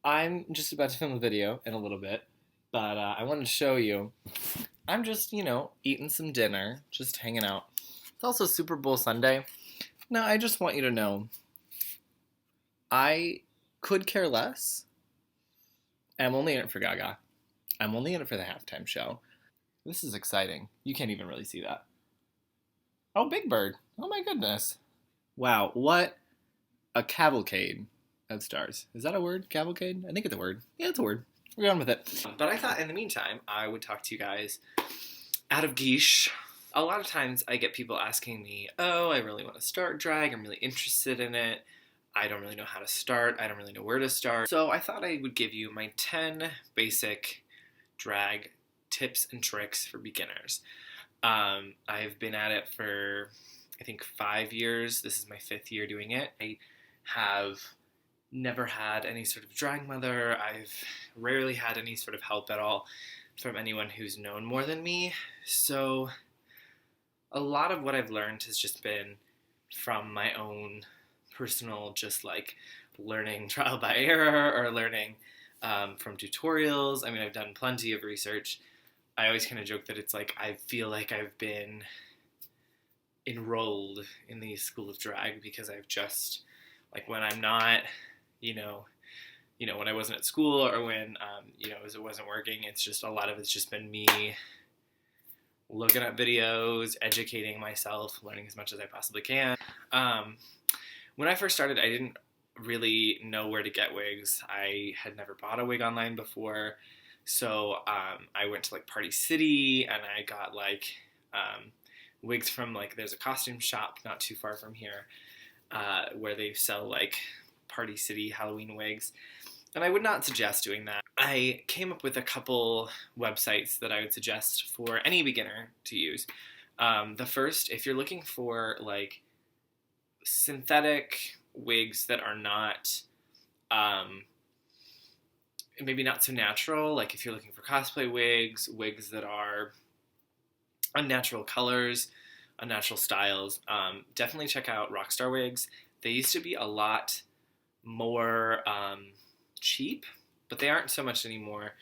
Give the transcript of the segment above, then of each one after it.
I'm just about to film a video in a little bit, but I wanted to show you. I'm just, eating some dinner, just hanging out. It's also Super Bowl Sunday. Now, I just want you to know I could care less. I'm only in it for Gaga. I'm only in it for the halftime show. This is exciting. You can't even really see that. Oh, Big Bird. Oh my goodness. Wow, what a cavalcade of stars. Is that a word? Cavalcade? I think it's a word. Yeah, it's a word. We're going with it. But I thought in the meantime, I would talk to you guys out of guiche. A lot of times I get people asking me, oh, I really want to start drag. I'm really interested in it. I don't really know how to start. I don't really know where to start. So I thought I would give you my 10 basic drag tips and tricks for beginners. I've been at it for, I think, 5 years. This is my 5th year doing it. I have never had any sort of drag mother. I've rarely had any sort of help at all from anyone who's known more than me. So a lot of what I've learned has just been from my own personal, just like learning trial by error or learning from tutorials. I mean, I've done plenty of research. I always kind of joke that it's like I feel like I've been enrolled in the school of drag because I've just, like, when I'm not, when I wasn't at school or when, as it wasn't working, it's just a lot of it's just been me looking at videos, educating myself, learning as much as I possibly can. When I first started, I didn't really know where to get wigs. I had never bought a wig online before. So I went to like Party City and I got wigs from there's a costume shop not too far from here where they sell like Party City Halloween wigs. And I would not suggest doing that. I came up with a couple websites that I would suggest for any beginner to use. The first, if you're looking for like synthetic wigs that are not maybe not so natural, like if you're looking for cosplay wigs that are unnatural colors, unnatural styles, definitely check out Rockstar Wigs. They used to be a lot more cheap, but they aren't so much anymore.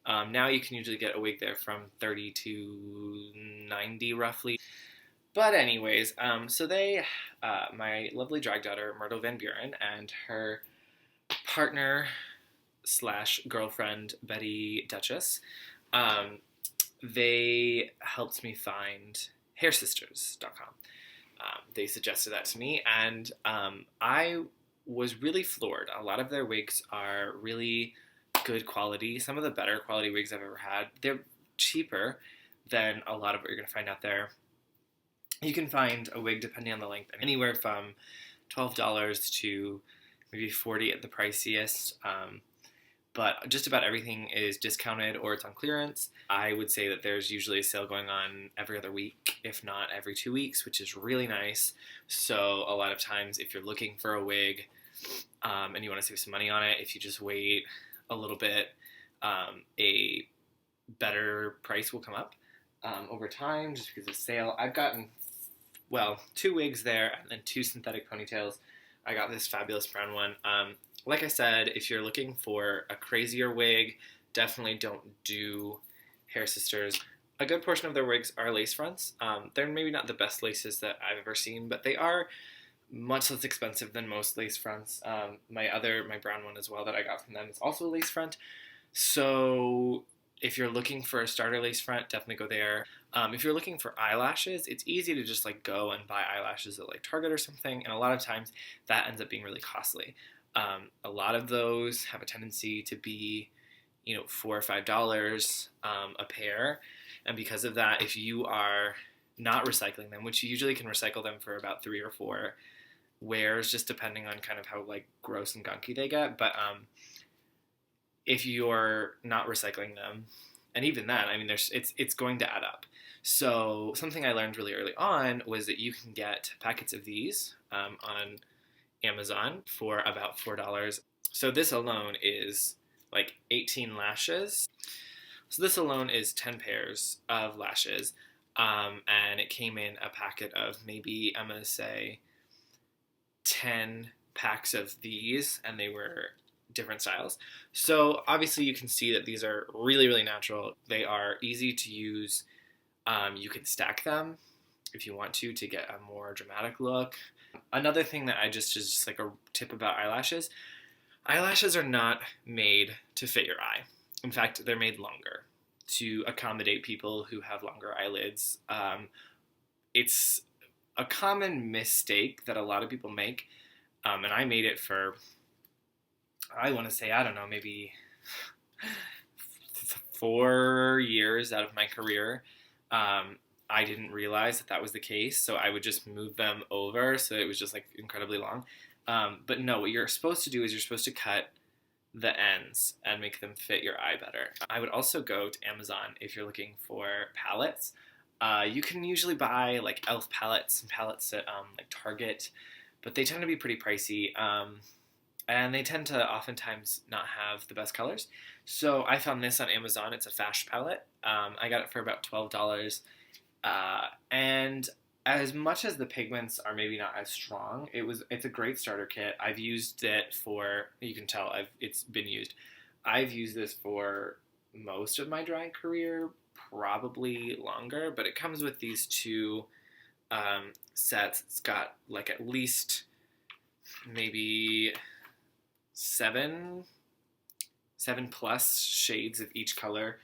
Now you can usually get a wig there from $30 to $90 roughly. But anyways, so they, my lovely drag daughter, Myrtle Van Buren, and her partner / girlfriend, Betty Duchess, they helped me find hairsisters.com. They suggested that to me, and I was really floored. A lot of their wigs are really good quality. Some of the better quality wigs I've ever had. They're cheaper than a lot of what you're going to find out there. You can find a wig, depending on the length, anywhere from $12 to maybe $40 at the priciest. But just about everything is discounted or it's on clearance. I would say that there's usually a sale going on every other week, if not every 2 weeks, which is really nice. So a lot of times if you're looking for a wig and you want to save some money on it, if you just wait a little bit, a better price will come up over time just because of sale. I've gotten, 2 wigs there and then 2 synthetic ponytails. I got this fabulous brown one. Like I said, if you're looking for a crazier wig, definitely don't do Hair Sisters. A good portion of their wigs are lace fronts. They're maybe not the best laces that I've ever seen, but they are much less expensive than most lace fronts. My brown one as well that I got from them is also a lace front. So if you're looking for a starter lace front, definitely go there. If you're looking for eyelashes, it's easy to just like go and buy eyelashes at like Target or something, and a lot of times that ends up being really costly. A lot of those have a tendency to be, $4 or $5 a pair, and because of that, if you are not recycling them, which you usually can recycle them for about 3 or 4 wears, just depending on kind of how like gross and gunky they get, but if you're not recycling them, and even then, I mean, it's going to add up. So something I learned really early on was that you can get packets of these on Amazon for about $4. So this alone is like 18 lashes. So this alone is 10 pairs of lashes, and it came in a packet of maybe, I'm going to say, 10 packs of these, and they were different styles. So obviously you can see that these are really, really natural. They are easy to use. You can stack them if you want to get a more dramatic look. Another thing that I just like a tip about eyelashes. Eyelashes are not made to fit your eye. In fact, they're made longer to accommodate people who have longer eyelids. It's a common mistake that a lot of people make, and I made it for, I want to say, I don't know, maybe 4 years out of my career. I didn't realize that that was the case, so I would just move them over, so it was just like incredibly long. But no, what you're supposed to do is you're supposed to cut the ends and make them fit your eye better. I would also go to Amazon if you're looking for palettes. You can usually buy like e.l.f. palettes and palettes at like Target, but they tend to be pretty pricey, and they tend to oftentimes not have the best colors. So I found this on Amazon. It's a Fash palette. I got it for about $12. And as much as the pigments are maybe not as strong, it's a great starter kit. I've used it for, you can tell it's been used. I've used this for most of my drawing career, probably longer, but it comes with these two sets. It's got like at least maybe seven plus shades of each color.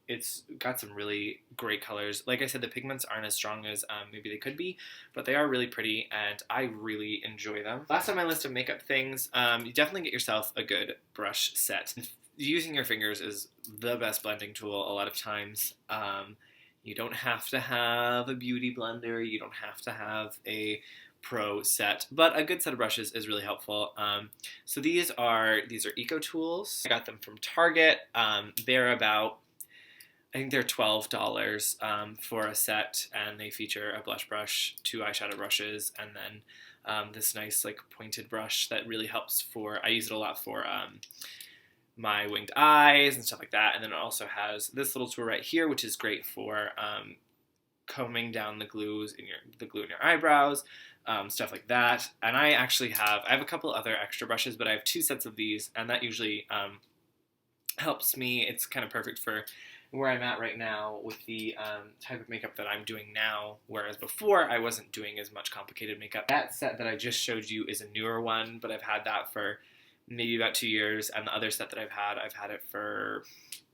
It's got some really great colors. Like I said, the pigments aren't as strong as maybe they could be, but they are really pretty, and I really enjoy them. Last on my list of makeup things, you definitely get yourself a good brush set. Using your fingers is the best blending tool a lot of times. You don't have to have a beauty blender. You don't have to have a pro set, but a good set of brushes is really helpful. So these are Eco Tools. I got them from Target. They're about, I think they're $12 for a set, and they feature a blush brush, 2 eyeshadow brushes, and then this nice like pointed brush that really helps for, I use it a lot for my winged eyes and stuff like that. And then it also has this little tool right here, which is great for combing down the glue in your eyebrows, stuff like that. And I have a couple other extra brushes, but I have 2 sets of these, and that usually helps me. It's kind of perfect for where I'm at right now with the type of makeup that I'm doing now, whereas before I wasn't doing as much complicated makeup. That set that I just showed you is a newer one, but I've had that for maybe about 2 years, and the other set that I've had it for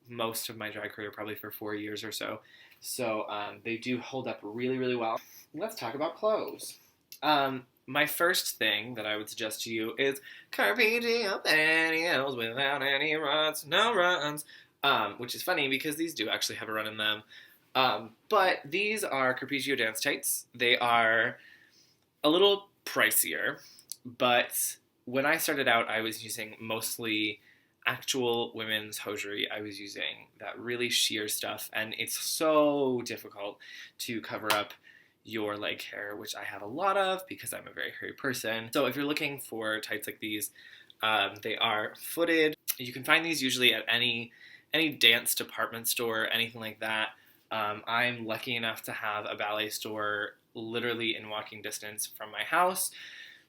most of my drag career, probably for 4 years or so. So they do hold up really, really well. Let's talk about clothes. My first thing that I would suggest to you is Carpeggio pantyhose without any runs, no runs, which is funny because these do actually have a run in them. But these are Carpeggio dance tights. They are a little pricier, but when I started out, I was using mostly actual women's hosiery. I was using that really sheer stuff, and it's so difficult to cover up your leg hair, which I have a lot of because I'm a very hairy person. So if you're looking for tights like these, they are footed. You can find these usually at any dance department store, anything like that. I'm lucky enough to have a ballet store literally in walking distance from my house.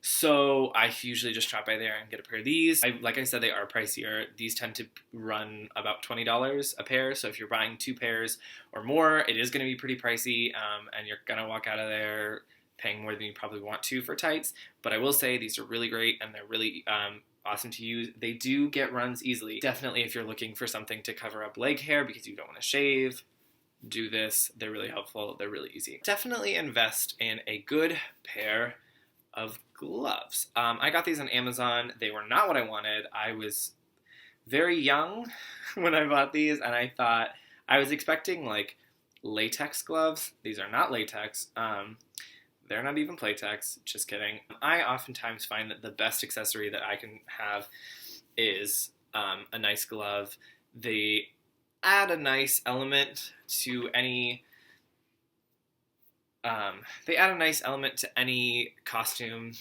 So I usually just drop by there and get a pair of these. Like I said, they are pricier. These tend to run about $20 a pair. So if you're buying 2 pairs or more, it is going to be pretty pricey, and you're going to walk out of there paying more than you probably want to for tights. But I will say these are really great, and they're really awesome to use. They do get runs easily. Definitely if you're looking for something to cover up leg hair because you don't want to shave, do this. They're really helpful. They're really easy. Definitely invest in a good pair of gloves. I got these on Amazon. They were not what I wanted. I was very young when I bought these, and I thought I was expecting like latex gloves. These are not latex. They're not even Playtex. Just kidding. I oftentimes find that the best accessory that I can have is a nice glove. They add a nice element to any costume.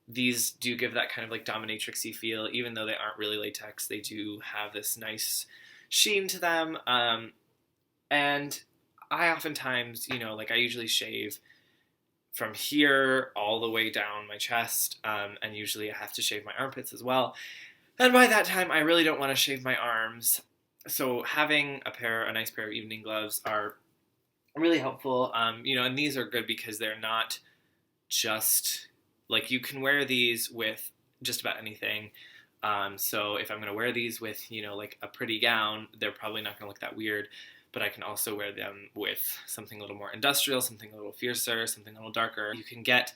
These do give that kind of like dominatrixy feel, even though they aren't really latex. They do have this nice sheen to them. And I oftentimes, like I usually shave from here all the way down my chest, and usually I have to shave my armpits as well. And by that time, I really don't want to shave my arms. So having a nice pair of evening gloves are really helpful. And these are good because they're not just like, you can wear these with just about anything. So if I'm going to wear these with, like a pretty gown, they're probably not going to look that weird. But I can also wear them with something a little more industrial, something a little fiercer, something a little darker. You can get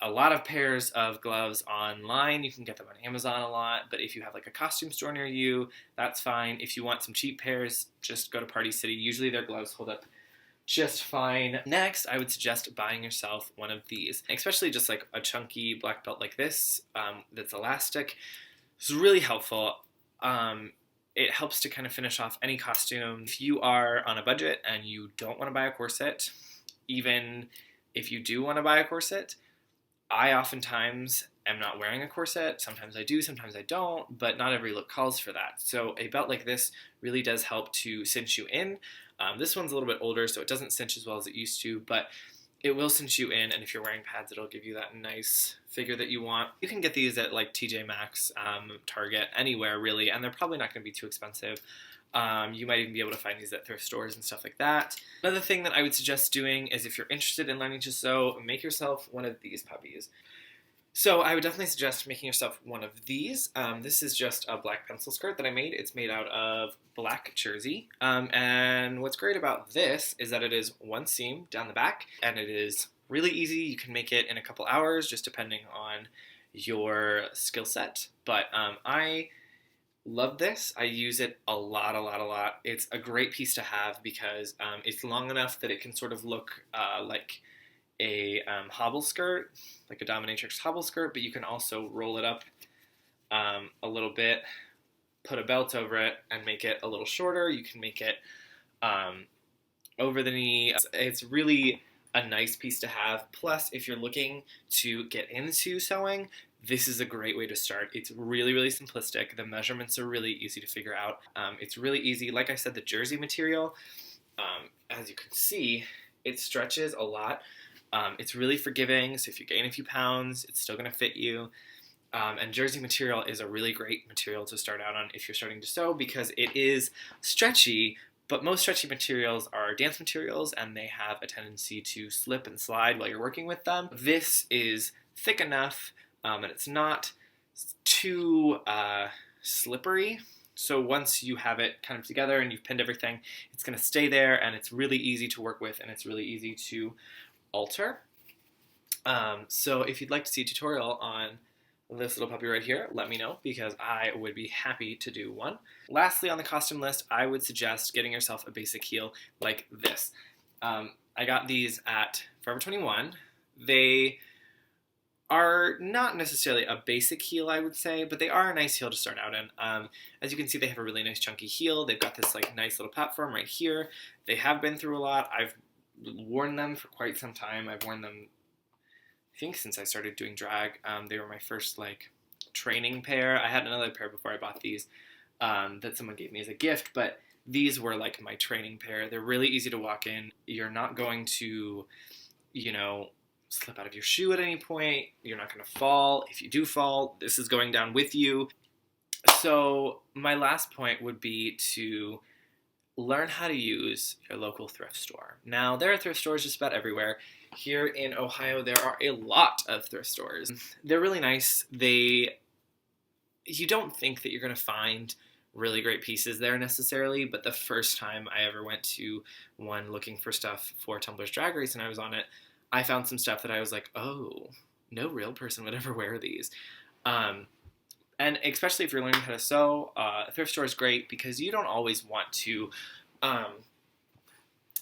a lot of pairs of gloves online. You can get them on Amazon a lot. But if you have like a costume store near you, that's fine. If you want some cheap pairs, just go to Party City. Usually their gloves hold up just fine. Next, I would suggest buying yourself one of these, especially just like a chunky black belt like this that's elastic. It's really helpful. It helps to kind of finish off any costume. If you are on a budget and you don't want to buy a corset, even if you do want to buy a corset, I oftentimes am not wearing a corset. Sometimes I do, sometimes I don't, but not every look calls for that. So a belt like this really does help to cinch you in. This one's a little bit older, so it doesn't cinch as well as it used to, but it will cinch you in, and if you're wearing pads, it'll give you that nice figure that you want. You can get these at like TJ Maxx, Target, anywhere really, and they're probably not going to be too expensive. You might even be able to find these at thrift stores and stuff like that. Another thing that I would suggest doing is, if you're interested in learning to sew, make yourself one of these puppies. So I would definitely suggest making yourself one of these. This is just a black pencil skirt that I made. It's made out of black jersey. And what's great about this is that it is one seam down the back, and it is really easy. You can make it in a couple hours, just depending on your skill set. But I love this. I use it a lot. It's a great piece to have because it's long enough that it can sort of look like a hobble skirt, like a dominatrix hobble skirt, but you can also roll it up a little bit, put a belt over it, and make it a little shorter. You can make it over the knee. It's really a nice piece to have. Plus, if you're looking to get into sewing, this is a great way to start. It's really simplistic. The measurements are really easy to figure out. It's really easy. Like I said, the jersey material, as you can see, it stretches a lot. It's really forgiving, so if you gain a few pounds, it's still going to fit you. And jersey material is a really great material to start out on if you're starting to sew, because it is stretchy, but most stretchy materials are dance materials, and they have a tendency to slip and slide while you're working with them. This is thick enough, and it's not too slippery. So once you have it kind of together and you've pinned everything, it's going to stay there, and it's really easy to work with, and it's really easy to alter. So if you'd like to see a tutorial on this little puppy right here, let me know, because I would be happy to do one. Lastly, on the costume list, I would suggest getting yourself a basic heel like this. I got these at Forever 21. They are not necessarily a basic heel, I would say, but they are a nice heel to start out in. As you can see, they have a really nice chunky heel. They've got this like nice little platform right here. They have been through a lot. I've worn them for quite some time. I've worn them, I think, since I started doing drag. They were my first like training pair. I had another pair before I bought these that someone gave me as a gift, but these were like my training pair. They're really easy to walk in. You're not going to, slip out of your shoe at any point. You're not going to fall. If you do fall, this is going down with you. So my last point would be to learn how to use your local thrift store. Now, there are thrift stores just about everywhere. Here in Ohio, there are a lot of thrift stores. They're really nice. You don't think that you're going to find really great pieces there necessarily, but the first time I ever went to one looking for stuff for Tumblr's Drag Race and I was on it, I found some stuff that I was like, oh, no real person would ever wear these. And especially if you're learning how to sew, a thrift store is great because you don't always want to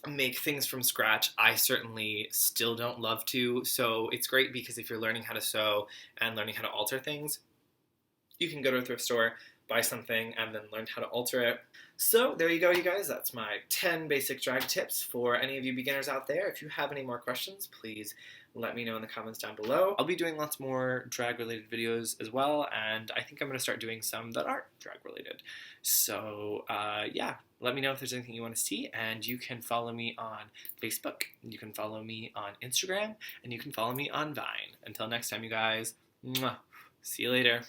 make things from scratch. I certainly still don't love to, so it's great because if you're learning how to sew and learning how to alter things, you can go to a thrift store, buy something, and then learn how to alter it. So there you go, you guys. That's my 10 basic drag tips for any of you beginners out there. If you have any more questions, please let me know in the comments down below. I'll be doing lots more drag-related videos as well, and I think I'm going to start doing some that aren't drag-related. So, yeah, let me know if there's anything you want to see, and you can follow me on Facebook, you can follow me on Instagram, and you can follow me on Vine. Until next time, you guys, mwah, see you later.